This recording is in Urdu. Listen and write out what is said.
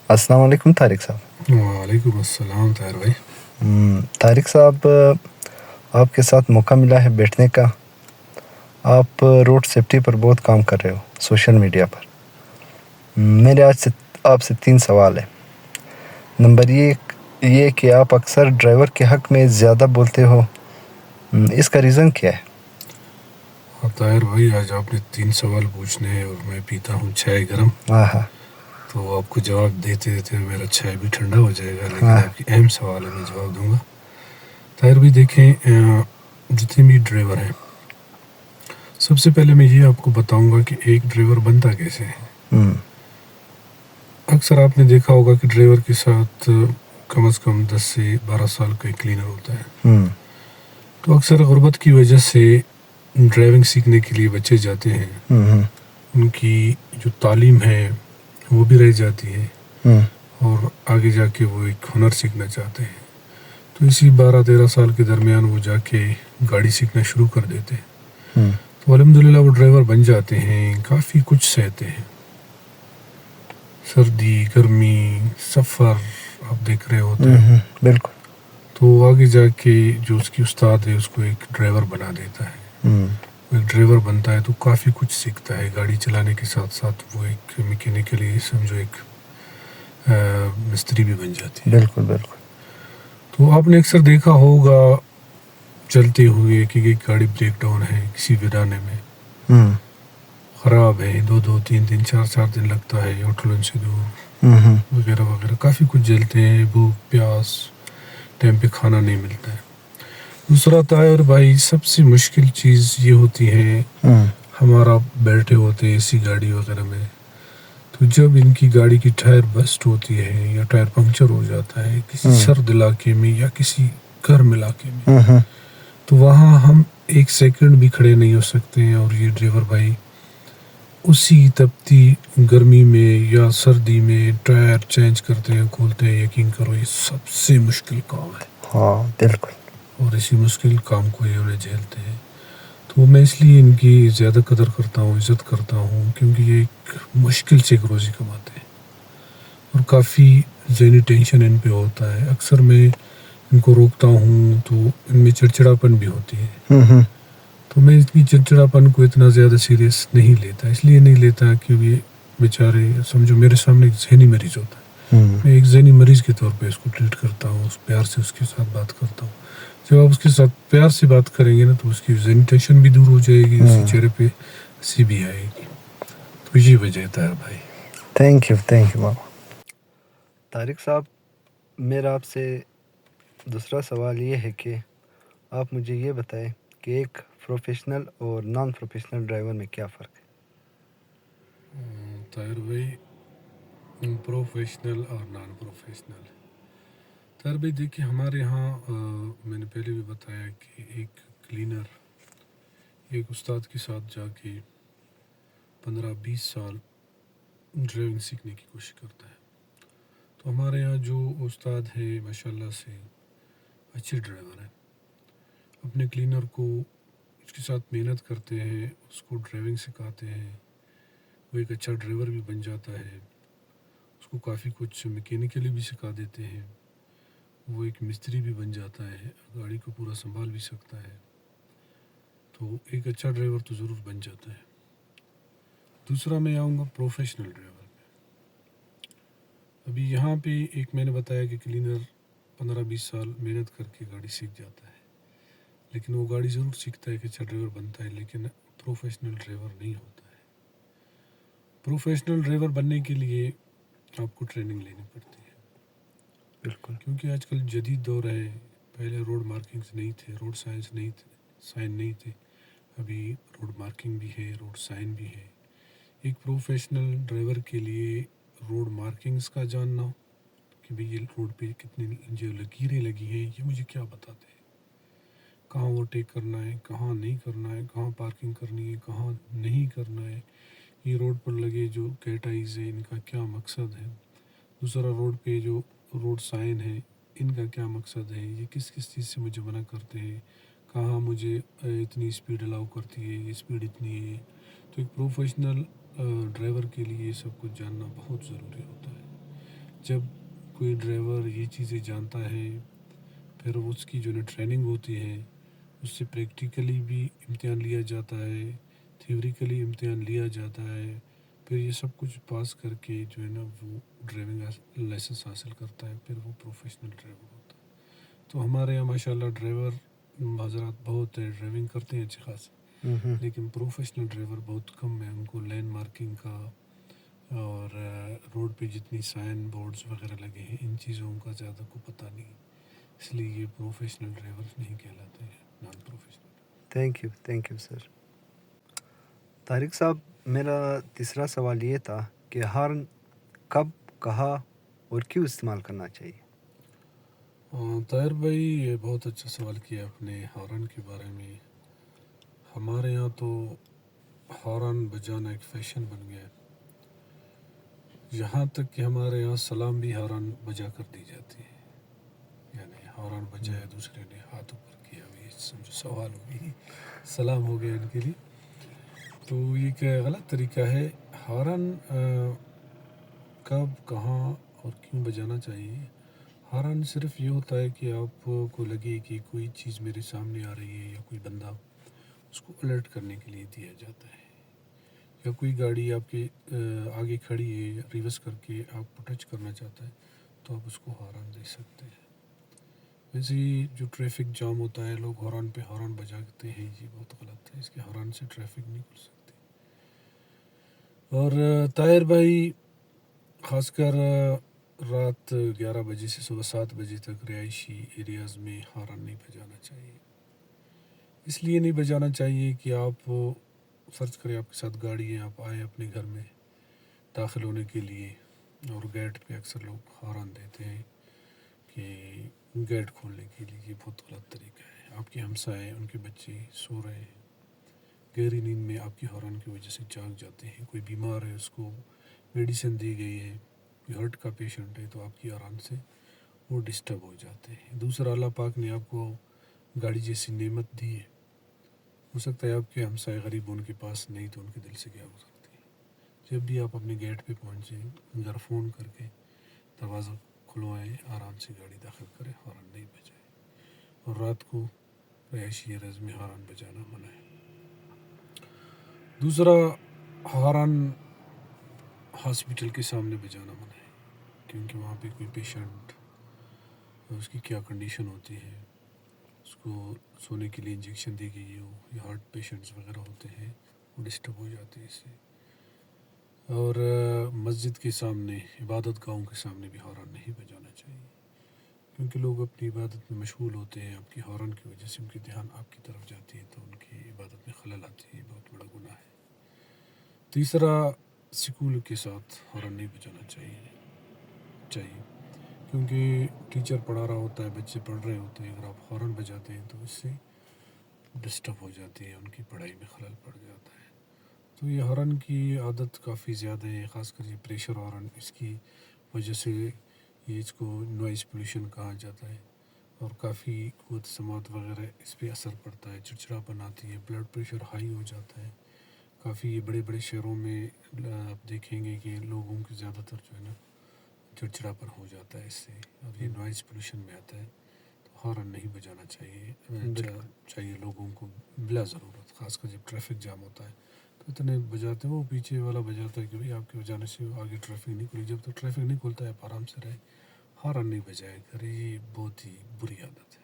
السلام علیکم طارق صاحب۔ وعلیکم السلام طاہر بھائی۔ طارق صاحب، آپ کے ساتھ موقع ملا ہے بیٹھنے کا۔ آپ روڈ سیفٹی پر بہت کام کر رہے ہو سوشل میڈیا پر۔ میرے آج سے آپ سے 3 سوال ہیں۔ نمبر یہ کہ آپ اکثر ڈرائیور کے حق میں زیادہ بولتے ہو، اس کا ریزن کیا ہے؟ طاہر بھائی، آج آپ نے 3 سوال پوچھنے ہیں اور میں پیتا ہوں چائے گرم، تو آپ کو جواب دیتے دیتے میرا چائے بھی ٹھنڈا ہو جائے گا، لیکن آپ کی اہم سوال ہے میں جواب دوں گا۔ طاہر بھائی دیکھیں، جتنے بھی ڈرائیور ہیں، سب سے پہلے میں یہ آپ کو بتاؤں گا کہ ایک ڈرائیور بنتا کیسے ہے۔ اکثر آپ نے دیکھا ہوگا کہ ڈرائیور کے ساتھ کم از کم 10 سے 12 سال کا ایک کلینر ہوتا ہے، تو اکثر غربت کی وجہ سے ڈرائیونگ سیکھنے کے لیے بچے جاتے ہیں، ان کی جو تعلیم ہے وہ بھی رہ جاتی ہے اور آگے جا کے وہ ایک ہنر سیکھنا چاہتے ہیں، تو اسی 12-13 سال کے درمیان وہ جا کے گاڑی سیکھنا شروع کر دیتے ہیں، تو الحمدللہ وہ ڈرائیور بن جاتے ہیں، کافی کچھ سہتے ہیں، سردی گرمی سفر آپ دیکھ رہے ہوتے ہیں، بالکل۔ تو آگے جا کے جو اس کی استاد ہے اس کو ایک ڈرائیور بنا دیتا ہے۔ ایک ڈرائیور بنتا ہے تو کافی کچھ سیکھتا ہے، گاڑی چلانے کے ساتھ ساتھ وہ ایک میکینیکلی سمجھو ایک مستری بھی بن جاتی ہے۔ بالکل بالکل۔ تو آپ نے اکثر دیکھا ہوگا چلتے ہوئے کہ ایک گاڑی بریک ڈاؤن ہے کسی ویرانے میں، خراب ہے، 2-3 4 دن لگتا ہے، ہوٹلوں سے دور وغیرہ وغیرہ، کافی کچھ جلتے ہیں، بھوک پیاس، ٹائم پہ کھانا نہیں ملتا ہے۔ دوسرا طاہر بھائی، سب سے مشکل چیز یہ ہوتی ہے، ہمارا بیٹھے ہوتے ہیں اسی گاڑی وغیرہ میں، تو جب ان کی گاڑی کی ٹائر بسٹ ہوتی ہے یا ٹائر پنکچر ہو جاتا ہے کسی سرد علاقے میں یا کسی گرم علاقے میں، تو وہاں ہم 1 سیکنڈ بھی کھڑے نہیں ہو سکتے ہیں، اور یہ ڈرائیور بھائی اسی تپتی گرمی میں یا سردی میں ٹائر چینج کرتے ہیں، کھولتے ہیں، یقین کرو یہ سب سے مشکل کام ہے۔ ہاں بالکل۔ اور اسی مشکل کام کو یہ انہیں جھیلتے ہیں، تو میں اس لیے ان کی زیادہ قدر کرتا ہوں، عزت کرتا ہوں، کیونکہ یہ ایک مشکل سے ایک روزی کماتے ہیں اور کافی ذہنی ٹینشن ان پہ ہوتا ہے۔ اکثر میں ان کو روکتا ہوں تو ان میں چڑچڑاپن بھی ہوتی ہے، تو میں اتنی چڑچڑاپن کو اتنا زیادہ سیریس نہیں لیتا، اس لیے نہیں لیتا کیونکہ یہ بیچارے سمجھو میرے سامنے ایک ذہنی مریض ہوتا ہے، میں ایک ذہنی مریض کے طور پہ اس کو ٹریٹ کرتا ہوں، اس پیار سے اس کے ساتھ بات کرتا ہوں۔ جب آپ اس کے ساتھ پیار سے بات کریں گے نا تو اس کی ذہنی ٹینشن بھی دور ہو جائے گی، اس کے چہرے پہ ہنسی بھی آئے گی، تو یہ وجہ ہے بھائی۔ تھینک یو بابا۔ طارق صاحب، میرا آپ سے دوسرا سوال یہ ہے کہ آپ مجھے یہ بتائیں کہ ایک پروفیشنل اور نان پروفیشنل ڈرائیور میں کیا فرق ہے؟ طاہر بھائی، پروفیشنل اور نان پروفیشنل، طاہر بھائی دیکھیں ہمارے یہاں میں نے پہلے بھی بتایا کہ ایک کلینر ایک استاد کے ساتھ جا کے 15-20 سال ڈرائیونگ سیکھنے کی کوشش کرتا ہے، تو ہمارے یہاں جو استاد ہے ماشاء اللہ سے اچھے ڈرائیور ہیں، اپنے کلینر کو اس کے ساتھ محنت کرتے ہیں، اس کو ڈرائیونگ سکھاتے ہیں، وہ ایک اچھا ڈرائیور بھی بن جاتا ہے، اس کو کافی کچھ میکینیکلی بھی سکھا دیتے ہیں، وہ ایک مستری بھی بن جاتا ہے، گاڑی کو پورا سنبھال بھی سکتا ہے، تو ایک اچھا ڈرائیور تو ضرور بن جاتا ہے۔ دوسرا میں آؤں گا پروفیشنل ڈرائیور میں۔ ابھی یہاں پہ ایک میں نے بتایا کہ کلینر 15-20 سال محنت کر کے گاڑی سیکھ جاتا ہے، لیکن وہ گاڑی ضرور سیکھتا ہے کہ اچھا ڈرائیور بنتا ہے، لیکن پروفیشنل ڈرائیور نہیں ہوتا ہے۔ پروفیشنل ڈرائیور بننے کے لیے آپ کو ٹریننگ لینی پڑتی ہے، بالکل، کیونکہ آج کل جدید دور ہے، پہلے روڈ مارکنگز نہیں تھے، روڈ سائنس نہیں تھے، سائن نہیں تھے، ابھی روڈ مارکنگ بھی ہے، روڈ سائن بھی ہے۔ ایک پروفیشنل ڈرائیور کے لیے روڈ مارکنگز کا جاننا کہ بھئی یہ روڈ پہ کتنی جو لکیریں لگی ہیں یہ مجھے کیا بتاتے ہیں، کہاں اوورٹیک کرنا ہے، کہاں نہیں کرنا ہے، کہاں پارکنگ کرنی ہے، کہاں نہیں کرنا ہے، یہ روڈ پر لگے جو کیٹ آئیز ہیں ان کا کیا مقصد ہے، دوسرا روڈ پہ جو روڈ سائن ہے ان کا کیا مقصد ہے، یہ کس کس چیز سے مجھے منع کرتے ہیں، کہاں مجھے اتنی اسپیڈ الاؤ کرتی ہے، یہ اسپیڈ اتنی ہے، تو ایک پروفیشنل ڈرائیور کے لیے یہ سب کچھ جاننا بہت ضروری ہوتا ہے۔ جب کوئی ڈرائیور یہ چیزیں جانتا ہے پھر اس کی جو ہے ٹریننگ ہوتی ہے اس سے پریکٹیکلی بھی امتحان لیا جاتا ہے، تھیوریکلی امتحان لیا جاتا ہے، پھر یہ سب کچھ پاس کر کے جو ہے نا وہ ڈرائیونگ لائسنس حاصل کرتا ہے، پھر وہ پروفیشنل ڈرائیور ہوتا ہے۔ تو ہمارے یہاں ماشاءاللہ ڈرائیور حضرات بہت ڈرائیونگ کرتے ہیں اچھی خاصی، لیکن پروفیشنل ڈرائیور بہت کم ہیں۔ ان کو لین مارکنگ کا اور روڈ پہ جتنی سائن بورڈز وغیرہ لگے ہیں ان چیزوں کا زیادہ کو پتہ نہیں، اس لیے یہ پروفیشنل ڈرائیور نہیں کہلاتے ہیں، non professional. Thank you sir. Tariq صاحب، میرا تیسرا سوال یہ تھا کہ ہارن کب، کہاں اور کیوں استعمال کرنا چاہیے؟ طاہر بھائی یہ بہت اچھا سوال کیا آپ نے ہارن کے بارے میں۔ ہمارے یہاں تو ہارن بجانا ایک فیشن بن گیا ہے، یہاں تک کہ ہمارے یہاں سلام بھی ہارن بجا کر دی جاتی ہے، یعنی ہارن بجایا دوسرے نے ہاتھ اوپر کیا، یہ سمجھو سوال ہو گئی، سلام ہو گیا ان کے لیے، تو یہ ایک غلط طریقہ ہے۔ ہارن کب، کہاں اور کیوں بجانا چاہیے؟ ہارن صرف یہ ہوتا ہے کہ آپ کو لگے کہ کوئی چیز میرے سامنے آ رہی ہے یا کوئی بندہ، اس کو الرٹ کرنے کے لیے دیا جاتا ہے، یا کوئی گاڑی آپ کے آگے کھڑی ہے ریورس کر کے آپ کو ٹچ کرنا چاہتا ہے تو آپ اس کو ہارن دے سکتے ہیں۔ ویسے ہی جو ٹریفک جام ہوتا ہے لوگ ہارن پہ ہارن بجاتے ہیں، یہ بہت غلط ہے، اس کے ہارن سے ٹریفک نہیں کھل سکتی۔ اور طاہر بھائی خاص کر رات 11 بجے سے صبح 7 بجے تک رہائشی ایریاز میں ہارن نہیں بجانا چاہیے۔ اس لیے نہیں بجانا چاہیے کہ آپ فرض کریں آپ کے ساتھ گاڑی ہے، آپ آئے اپنے گھر میں داخل ہونے کے لیے اور گیٹ پہ اکثر لوگ ہارن دیتے ہیں کہ گیٹ کھولنے کے لیے، یہ بہت غلط طریقہ ہے۔ آپ کے ہمسائے، ان کے بچے سو رہے ہیں، گہری نیند میں آپ کی ہارن کی وجہ سے جاگ جاتے ہیں، کوئی بیمار ہے اس کو میڈیسن دی گئی ہے، کوئی ہارٹ کا پیشنٹ ہے تو آپ کی ہارن سے وہ ڈسٹرب ہو جاتے ہیں۔ دوسرا، اللہ پاک نے آپ کو گاڑی جیسی نعمت دی ہے، ہو سکتا ہے آپ کے ہمسائے غریب ان کے پاس نہیں تو ان کے دل سے کیا گزرتی ہے۔ جب بھی آپ اپنے گیٹ پہ پہنچیں گھر فون کر کے دروازہ کھلوائیں، آرام سے گاڑی داخل کریں، ہارن نہیں بجائیں، اور رات کو رہائشی ایریاز میں ہارن بجانا منع ہے۔ دوسرا، ہارن ہاسپٹل کے سامنے بجانا منع ہے، کیونکہ وہاں پہ کوئی پیشنٹ، اس کی کیا کنڈیشن ہوتی ہے، اس کو سونے کے لیے انجیکشن دی گئی ہو یا ہارٹ پیشنٹس وغیرہ ہوتے ہیں وہ ڈسٹرب ہو جاتے ہیں اس سے۔ اور مسجد کے سامنے، عبادت گاہوں کے سامنے بھی ہارن نہیں بجانا چاہیے، کیونکہ لوگ اپنی عبادت میں مشغول ہوتے ہیں، آپ کی ہارن کی وجہ سے ان کی دھیان آپ کی طرف جاتی ہے تو ان کی عبادت میں خلل آتی ہے، بہت بڑا گناہ ہے۔ تیسرا، سکول کے ساتھ ہارن نہیں بجانا چاہیے کیونکہ ٹیچر پڑھا رہا ہوتا ہے، بچے پڑھ رہے ہوتے ہیں، اگر آپ ہارن بجاتے ہیں تو اس سے ڈسٹرب ہو جاتی ہے، ان کی پڑھائی میں خلل پڑ جاتا ہے۔ تو یہ ہارن کی عادت کافی زیادہ ہے، خاص کر یہ پریشر ہارن، اس کی وجہ سے یہ اس کو نوائز پولیوشن کہا جاتا ہے، اور کافی قوت سماعت وغیرہ اس پہ اثر پڑتا ہے، چڑچڑاپن آتی ہے، بلڈ پریشر ہائی ہو جاتا ہے۔ کافی یہ بڑے بڑے شہروں میں آپ دیکھیں گے کہ لوگوں کی زیادہ تر جو ہے نا چڑچڑاپن ہو جاتا ہے اس سے، اور یہ نوائز پولیوشن میں آتا ہے، تو ہارن نہیں بجانا چاہیے لوگوں کو بلا ضرورت، خاص کر جب ٹریفک جام ہوتا ہے تو اتنے بجاتے ہیں، وہ پیچھے والا بجاتا ہے کہ بھائی آپ کے بجانے سے آگے ٹریفک نہیں کھلی، جب تک ٹریفک نہیں کھلتا ہے آپ آرام سے رہے، ہارن نہیں بجائے کرے، یہ بہت ہی بری عادت ہے۔